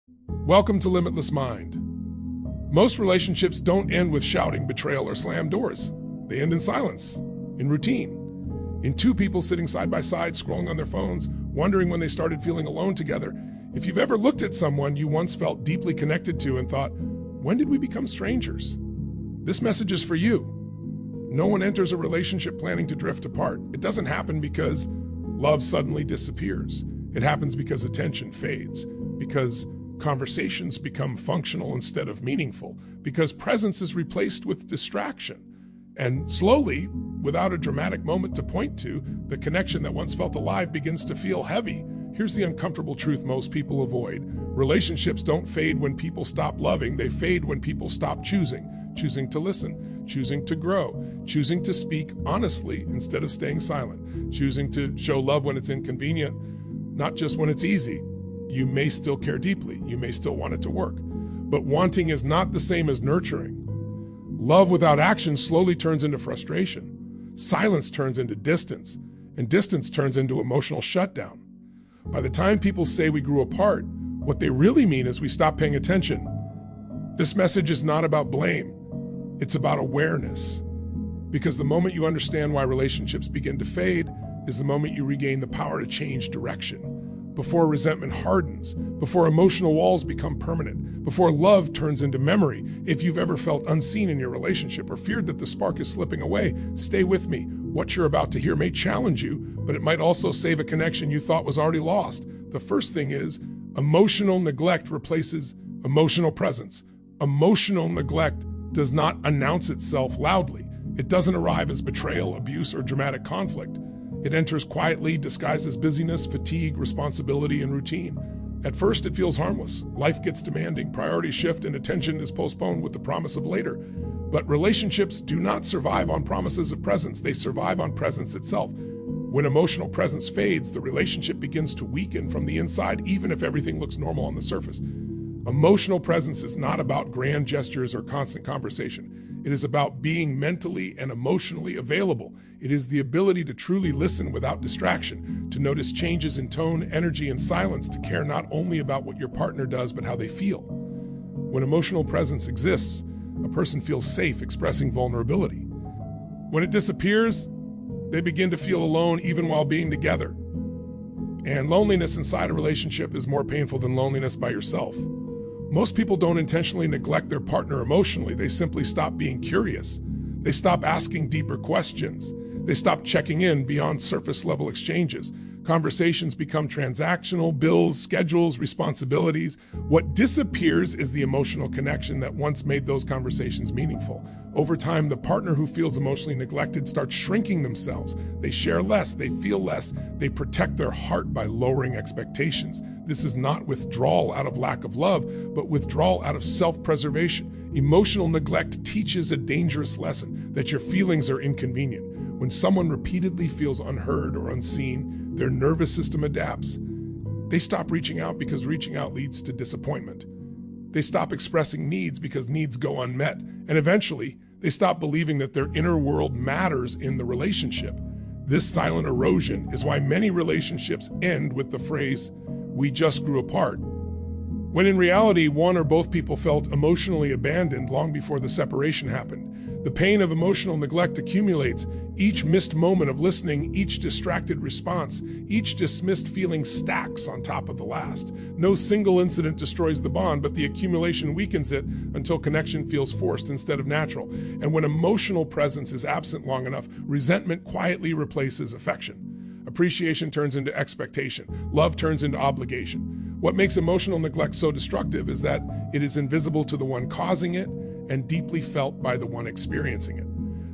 Welcome to Limitless Mind. Most relationships don't end with shouting, betrayal, or slammed doors. They end in silence, in routine, in two people sitting side by side, scrolling on their phones, wondering when they started feeling alone together. If you've ever looked at someone you once felt deeply connected to and thought, when did we become strangers? This message is for you. No one enters a relationship planning to drift apart. It doesn't happen because love suddenly disappears. It happens because attention fades, because conversations become functional instead of meaningful, because presence is replaced with distraction. And slowly, without a dramatic moment to point to, the connection that once felt alive begins to feel heavy. Here's the uncomfortable truth most people avoid. Relationships don't fade when people stop loving. They fade when people stop choosing to listen, choosing to grow, choosing to speak honestly instead of staying silent, choosing to show love when it's inconvenient, not just when it's easy. You may still care deeply. You may still want it to work. But wanting is not the same as nurturing. Love without action slowly turns into frustration. Silence turns into distance, and distance turns into emotional shutdown. By the time people say we grew apart, what they really mean is we stopped paying attention. This message is not about blame. It's about awareness. Because the moment you understand why relationships begin to fade is the moment you regain the power to change direction. Before resentment hardens, before emotional walls become permanent, before love turns into memory. If you've ever felt unseen in your relationship or feared that the spark is slipping away, stay with me. What you're about to hear may challenge you, but it might also save a connection you thought was already lost. The first thing is, emotional neglect replaces emotional presence. Emotional neglect does not announce itself loudly. It doesn't arrive as betrayal, abuse, or dramatic conflict. It enters quietly, disguised as busyness, fatigue, responsibility, and routine. At first, it feels harmless. Life gets demanding, priorities shift, and attention is postponed with the promise of later. But relationships do not survive on promises of presence. They survive on presence itself. When emotional presence fades, the relationship begins to weaken from the inside, even if everything looks normal on the surface. Emotional presence is not about grand gestures or constant conversation. It is about being mentally and emotionally available. It is the ability to truly listen without distraction, to notice changes in tone, energy, and silence, to care not only about what your partner does, but how they feel. When emotional presence exists, a person feels safe expressing vulnerability. When it disappears, they begin to feel alone even while being together. And loneliness inside a relationship is more painful than loneliness by yourself. Most people don't intentionally neglect their partner emotionally. They simply stop being curious. They stop asking deeper questions. They stop checking in beyond surface-level exchanges. Conversations become transactional, bills, schedules, responsibilities. What disappears is the emotional connection that once made those conversations meaningful. Over time, the partner who feels emotionally neglected starts shrinking themselves. They share less, they feel less, they protect their heart by lowering expectations. This is not withdrawal out of lack of love, but withdrawal out of self-preservation. Emotional neglect teaches a dangerous lesson, that your feelings are inconvenient. When someone repeatedly feels unheard or unseen, their nervous system adapts. They stop reaching out because reaching out leads to disappointment. They stop expressing needs because needs go unmet. And eventually, they stop believing that their inner world matters in the relationship. This silent erosion is why many relationships end with the phrase, "we just grew apart," when in reality, one or both people felt emotionally abandoned long before the separation happened. The pain of emotional neglect accumulates. Each missed moment of listening, each distracted response, each dismissed feeling stacks on top of the last. No single incident destroys the bond, but the accumulation weakens it until connection feels forced instead of natural. And when emotional presence is absent long enough, resentment quietly replaces affection. Appreciation turns into expectation. Love turns into obligation. What makes emotional neglect so destructive is that it is invisible to the one causing it and deeply felt by the one experiencing it.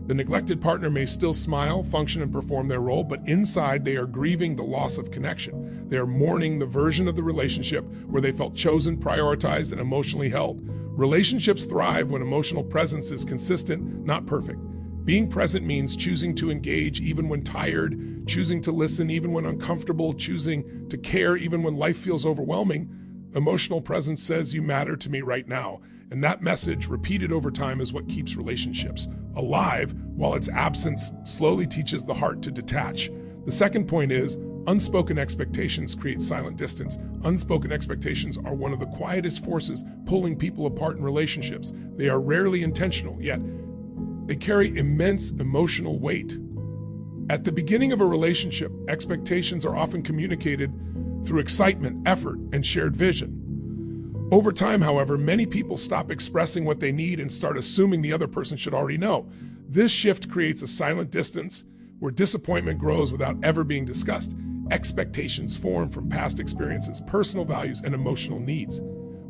The neglected partner may still smile, function, and perform their role, but inside they are grieving the loss of connection. They are mourning the version of the relationship where they felt chosen, prioritized, and emotionally held. Relationships thrive when emotional presence is consistent, not perfect. Being present means choosing to engage even when tired, choosing to listen even when uncomfortable, choosing to care even when life feels overwhelming. Emotional presence says, "You matter to me right now." And that message, repeated over time, is what keeps relationships alive, while its absence slowly teaches the heart to detach. The second point is, Unspoken expectations create silent distance. Unspoken expectations are one of the quietest forces pulling people apart in relationships. They are rarely intentional, yet they carry immense emotional weight. At the beginning of a relationship, expectations are often communicated through excitement, effort, and shared vision. Over time, however, many people stop expressing what they need and start assuming the other person should already know. This shift creates a silent distance where disappointment grows without ever being discussed. Expectations form from past experiences, personal values, and emotional needs.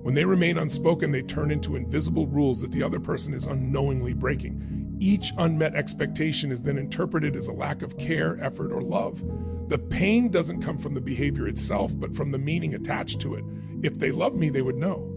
When they remain unspoken, they turn into invisible rules that the other person is unknowingly breaking. Each unmet expectation is then interpreted as a lack of care, effort, or love. The pain doesn't come from the behavior itself, but from the meaning attached to it. If they loved me, they would know.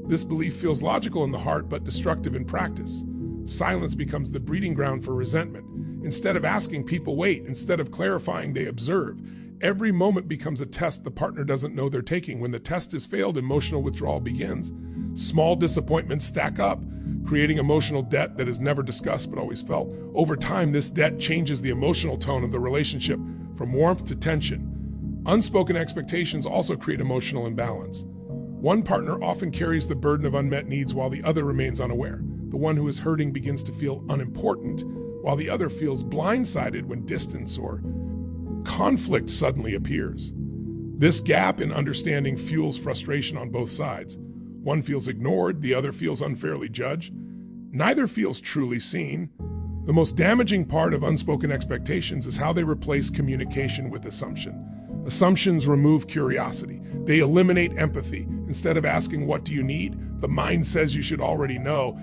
This belief feels logical in the heart, but destructive in practice. Silence becomes the breeding ground for resentment. Instead of asking, people wait. Instead of clarifying, they observe. Every moment becomes a test the partner doesn't know they're taking. When the test has failed, emotional withdrawal begins. Small disappointments stack up, creating emotional debt that is never discussed but always felt. Over time, this debt changes the emotional tone of the relationship from warmth to tension. Unspoken expectations also create emotional imbalance. One partner often carries the burden of unmet needs while the other remains unaware. The one who is hurting begins to feel unimportant, while the other feels blindsided when distance or conflict suddenly appears. This gap in understanding fuels frustration on both sides. One feels ignored, the other feels unfairly judged. Neither feels truly seen. The most damaging part of unspoken expectations is how they replace communication with assumption. Assumptions remove curiosity. They eliminate empathy. Instead of asking, "What do you need?" the mind says you should already know.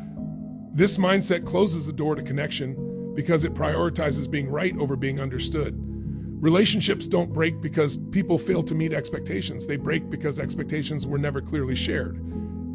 This mindset closes the door to connection because it prioritizes being right over being understood. Relationships don't break because people fail to meet expectations. They break because expectations were never clearly shared.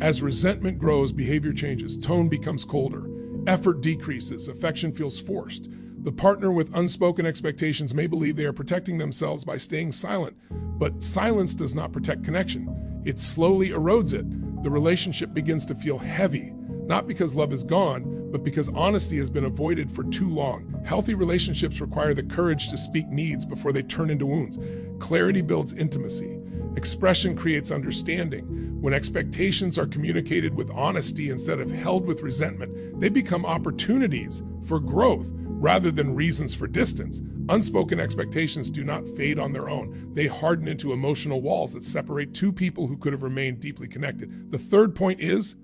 As resentment grows, behavior changes, tone becomes colder, effort decreases, affection feels forced. The partner with unspoken expectations may believe they are protecting themselves by staying silent, but silence does not protect connection. It slowly erodes it. The relationship begins to feel heavy, not because love is gone, but because honesty has been avoided for too long. Healthy relationships require the courage to speak needs before they turn into wounds. Clarity builds intimacy. Expression creates understanding. When expectations are communicated with honesty instead of held with resentment, they become opportunities for growth rather than reasons for distance. Unspoken expectations do not fade on their own. They harden into emotional walls that separate two people who could have remained deeply connected. The third point is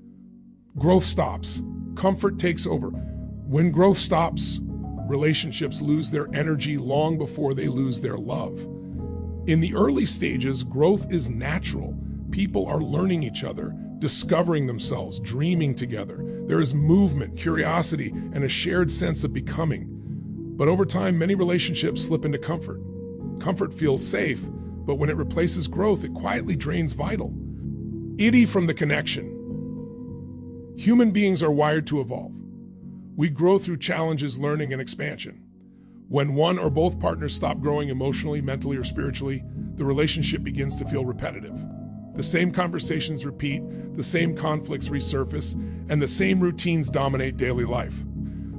growth stops. Comfort takes over. When growth stops, relationships lose their energy long before they lose their love. In the early stages, growth is natural. People are learning each other, discovering themselves, dreaming together. There is movement, curiosity, and a shared sense of becoming. But over time, many relationships slip into comfort. Comfort feels safe, but when it replaces growth, it quietly drains vital. Itty from the connection. Human beings are wired to evolve. We grow through challenges, learning, and expansion. When one or both partners stop growing emotionally, mentally, or spiritually, the relationship begins to feel repetitive. The same conversations repeat, the same conflicts resurface, and the same routines dominate daily life.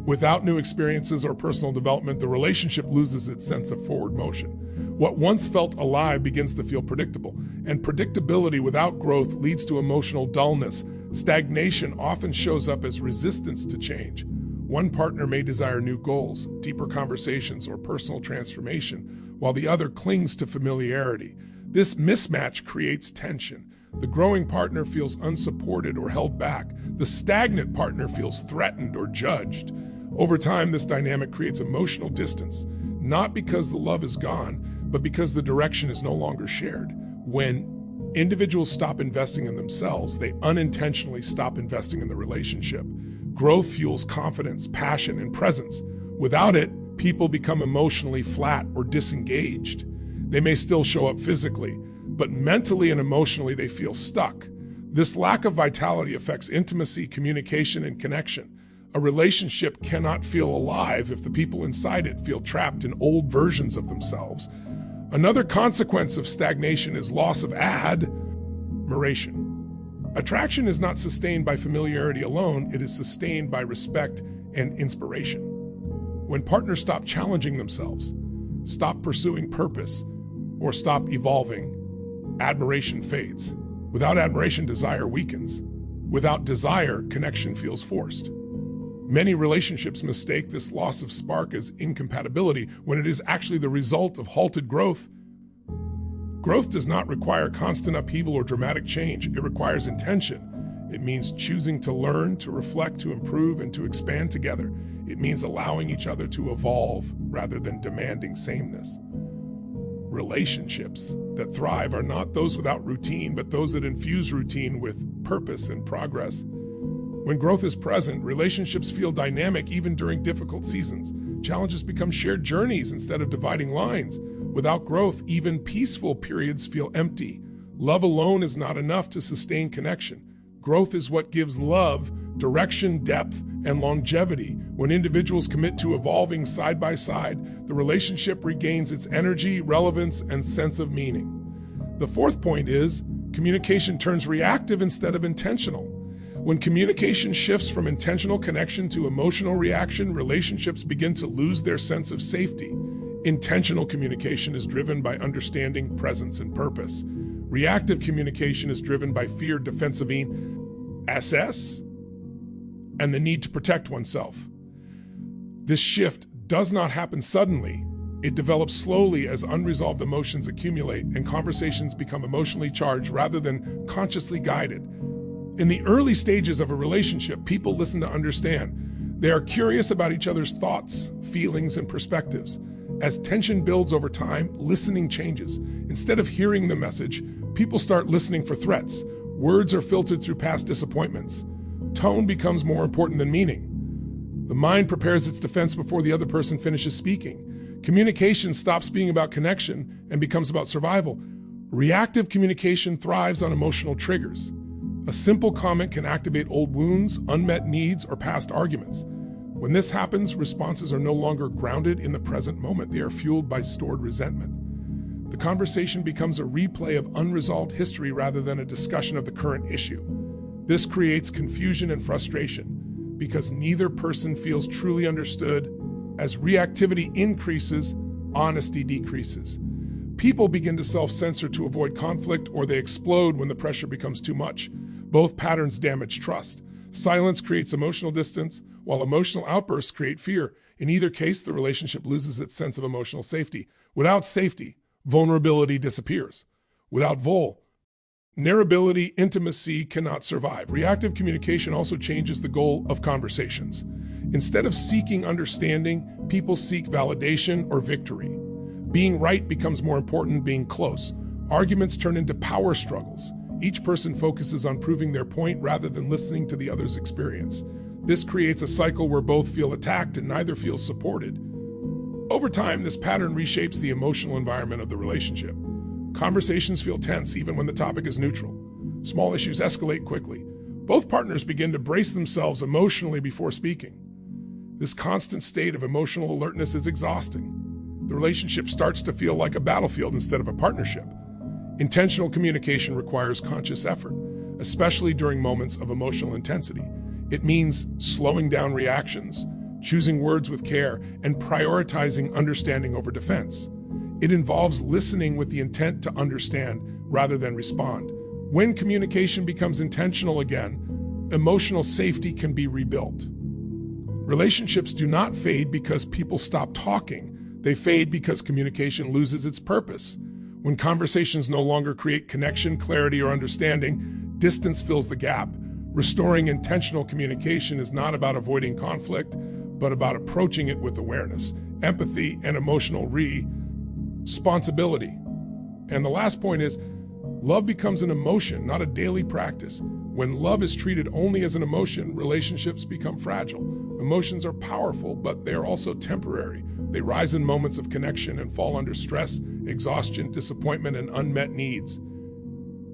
Without new experiences or personal development, the relationship loses its sense of forward motion. What once felt alive begins to feel predictable, and predictability without growth leads to emotional dullness. Stagnation often shows up as resistance to change. One partner may desire new goals, deeper conversations, or personal transformation, while the other clings to familiarity. This mismatch creates tension. The growing partner feels unsupported or held back. The stagnant partner feels threatened or judged. Over time, this dynamic creates emotional distance, not because the love is gone, but because the direction is no longer shared. When individuals stop investing in themselves, they unintentionally stop investing in the relationship. Growth fuels confidence, passion, and presence. Without it, people become emotionally flat or disengaged. They may still show up physically, but mentally and emotionally they feel stuck. This lack of vitality affects intimacy, communication, and connection. A relationship cannot feel alive if the people inside it feel trapped in old versions of themselves. Another consequence of stagnation is loss of admiration. Attraction is not sustained by familiarity alone, it is sustained by respect and inspiration. When partners stop challenging themselves, stop pursuing purpose, or stop evolving, admiration fades. Without admiration, desire weakens. Without desire, connection feels forced. Many relationships mistake this loss of spark as incompatibility when it is actually the result of halted growth. Growth does not require constant upheaval or dramatic change. It requires intention. It means choosing to learn, to reflect, to improve, and to expand together. It means allowing each other to evolve rather than demanding sameness. Relationships that thrive are not those without routine, but those that infuse routine with purpose and progress. When growth is present, relationships feel dynamic even during difficult seasons. Challenges become shared journeys instead of dividing lines. Without growth, even peaceful periods feel empty. Love alone is not enough to sustain connection. Growth is what gives love direction, depth, and longevity. When individuals commit to evolving side by side, the relationship regains its energy, relevance, and sense of meaning. The fourth point is communication turns reactive instead of intentional. When communication shifts from intentional connection to emotional reaction, relationships begin to lose their sense of safety. Intentional communication is driven by understanding, presence, and purpose. Reactive communication is driven by fear, defensivine, SS, and the need to protect oneself. This shift does not happen suddenly. It develops slowly as unresolved emotions accumulate and conversations become emotionally charged rather than consciously guided. In the early stages of a relationship, people listen to understand. They are curious about each other's thoughts, feelings, and perspectives. As tension builds over time, listening changes. Instead of hearing the message, people start listening for threats. Words are filtered through past disappointments. Tone becomes more important than meaning. The mind prepares its defense before the other person finishes speaking. Communication stops being about connection and becomes about survival. Reactive communication thrives on emotional triggers. A simple comment can activate old wounds, unmet needs, or past arguments. When this happens, responses are no longer grounded in the present moment. They are fueled by stored resentment. The conversation becomes a replay of unresolved history rather than a discussion of the current issue. This creates confusion and frustration because neither person feels truly understood. As reactivity increases, honesty decreases. People begin to self-censor to avoid conflict, or they explode when the pressure becomes too much. Both patterns damage trust. Silence creates emotional distance, while emotional outbursts create fear. In either case, the relationship loses its sense of emotional safety. Without safety, vulnerability disappears. Without vulnerability, intimacy cannot survive. Reactive communication also changes the goal of conversations. Instead of seeking understanding, people seek validation or victory. Being right becomes more important than being close. Arguments turn into power struggles. Each person focuses on proving their point rather than listening to the other's experience. This creates a cycle where both feel attacked and neither feels supported. Over time, this pattern reshapes the emotional environment of the relationship. Conversations feel tense even when the topic is neutral. Small issues escalate quickly. Both partners begin to brace themselves emotionally before speaking. This constant state of emotional alertness is exhausting. The relationship starts to feel like a battlefield instead of a partnership. Intentional communication requires conscious effort, especially during moments of emotional intensity. It means slowing down reactions, choosing words with care, and prioritizing understanding over defense. It involves listening with the intent to understand rather than respond. When communication becomes intentional again, emotional safety can be rebuilt. Relationships do not fade because people stop talking. They fade because communication loses its purpose. When conversations no longer create connection, clarity, or understanding, distance fills the gap. Restoring intentional communication is not about avoiding conflict, but about approaching it with awareness, empathy, and emotional responsibility. And the last point is, love becomes an emotion, not a daily practice. When love is treated only as an emotion, relationships become fragile. Emotions are powerful, but they are also temporary. They rise in moments of connection and fall under stress, exhaustion, disappointment, and unmet needs.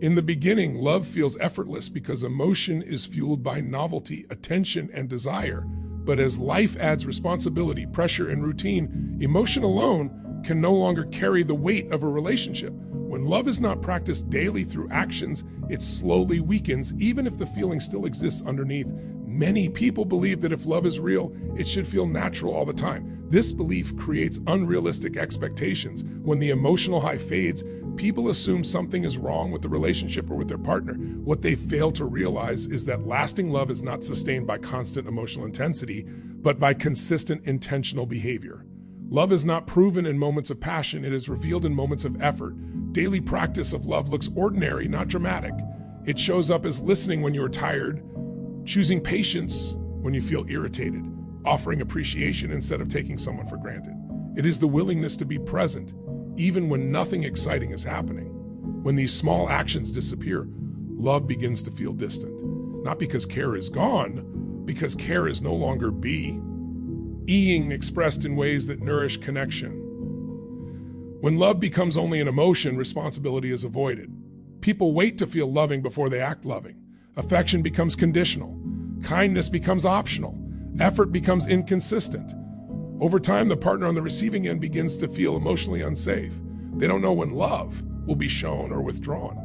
In the beginning, love feels effortless because emotion is fueled by novelty, attention, and desire. But as life adds responsibility, pressure, and routine, emotion alone can no longer carry the weight of a relationship. When love is not practiced daily through actions, it slowly weakens, even if the feeling still exists underneath. Many people believe that if love is real, it should feel natural all the time. This belief creates unrealistic expectations. When the emotional high fades, people assume something is wrong with the relationship or with their partner. What they fail to realize is that lasting love is not sustained by constant emotional intensity, but by consistent intentional behavior. Love is not proven in moments of passion, it is revealed in moments of effort. Daily practice of love looks ordinary, not dramatic. It shows up as listening when you are tired, choosing patience when you feel irritated, offering appreciation instead of taking someone for granted. It is the willingness to be present, even when nothing exciting is happening. When these small actions disappear, love begins to feel distant. Not because care is gone, because care is no longer being expressed in ways that nourish connection. When love becomes only an emotion, responsibility is avoided. People wait to feel loving before they act loving. Affection becomes conditional. Kindness becomes optional. Effort becomes inconsistent. Over time, the partner on the receiving end begins to feel emotionally unsafe. They don't know when love will be shown or withdrawn.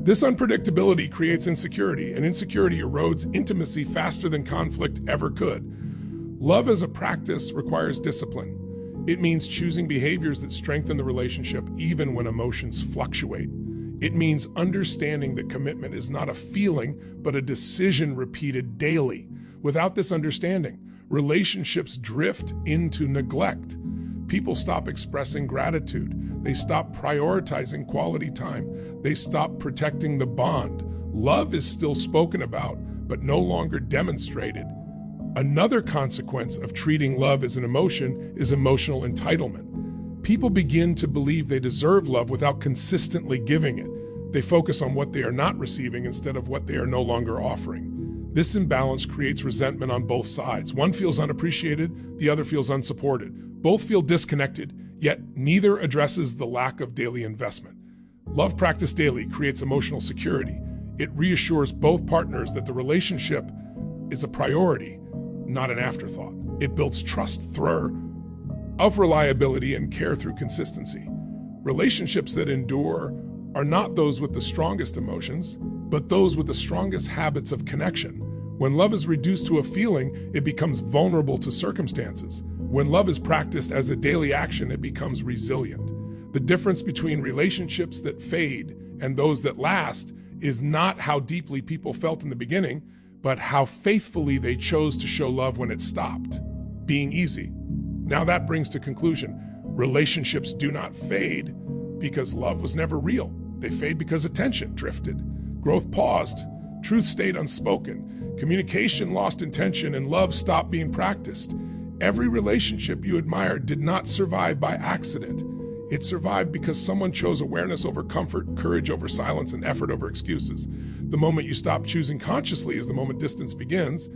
This unpredictability creates insecurity, and insecurity erodes intimacy faster than conflict ever could. Love as a practice requires discipline. It means choosing behaviors that strengthen the relationship even when emotions fluctuate. It means understanding that commitment is not a feeling, but a decision repeated daily. Without this understanding, relationships drift into neglect. People stop expressing gratitude. They stop prioritizing quality time. They stop protecting the bond. Love is still spoken about, but no longer demonstrated. Another consequence of treating love as an emotion is emotional entitlement. People begin to believe they deserve love without consistently giving it. They focus on what they are not receiving instead of what they are no longer offering. This imbalance creates resentment on both sides. One feels unappreciated, the other feels unsupported. Both feel disconnected, yet neither addresses the lack of daily investment. Love practiced daily creates emotional security. It reassures both partners that the relationship is a priority, not an afterthought. It builds trust through reliability and care through consistency. Relationships that endure are not those with the strongest emotions, but those with the strongest habits of connection. When love is reduced to a feeling, it becomes vulnerable to circumstances. When love is practiced as a daily action, it becomes resilient. The difference between relationships that fade and those that last is not how deeply people felt in the beginning, but how faithfully they chose to show love when it stopped being easy. Now that brings to conclusion, relationships do not fade because love was never real. They fade because attention drifted, growth paused, truth stayed unspoken, communication lost intention, and love stopped being practiced. Every relationship you admired did not survive by accident. It survived because someone chose awareness over comfort, courage over silence, and effort over excuses. The moment you stop choosing consciously is the moment distance begins.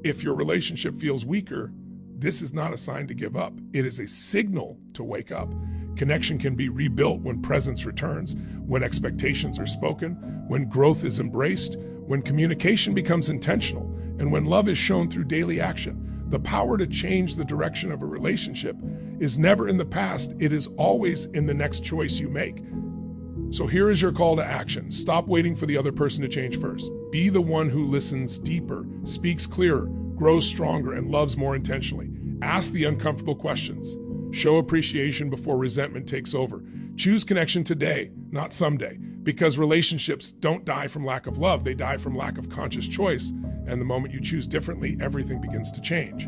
If your relationship feels weaker, this is not a sign to give up. It is a signal to wake up. Connection can be rebuilt when presence returns, when expectations are spoken, when growth is embraced, when communication becomes intentional, and when love is shown through daily action. The power to change the direction of a relationship is never in the past, it is always in the next choice you make. So here is your call to action. Stop waiting for the other person to change first. Be the one who listens deeper, speaks clearer, grows stronger, and loves more intentionally. Ask the uncomfortable questions. Show appreciation before resentment takes over. Choose connection today, not someday, because relationships don't die from lack of love, they die from lack of conscious choice. And the moment you choose differently, everything begins to change.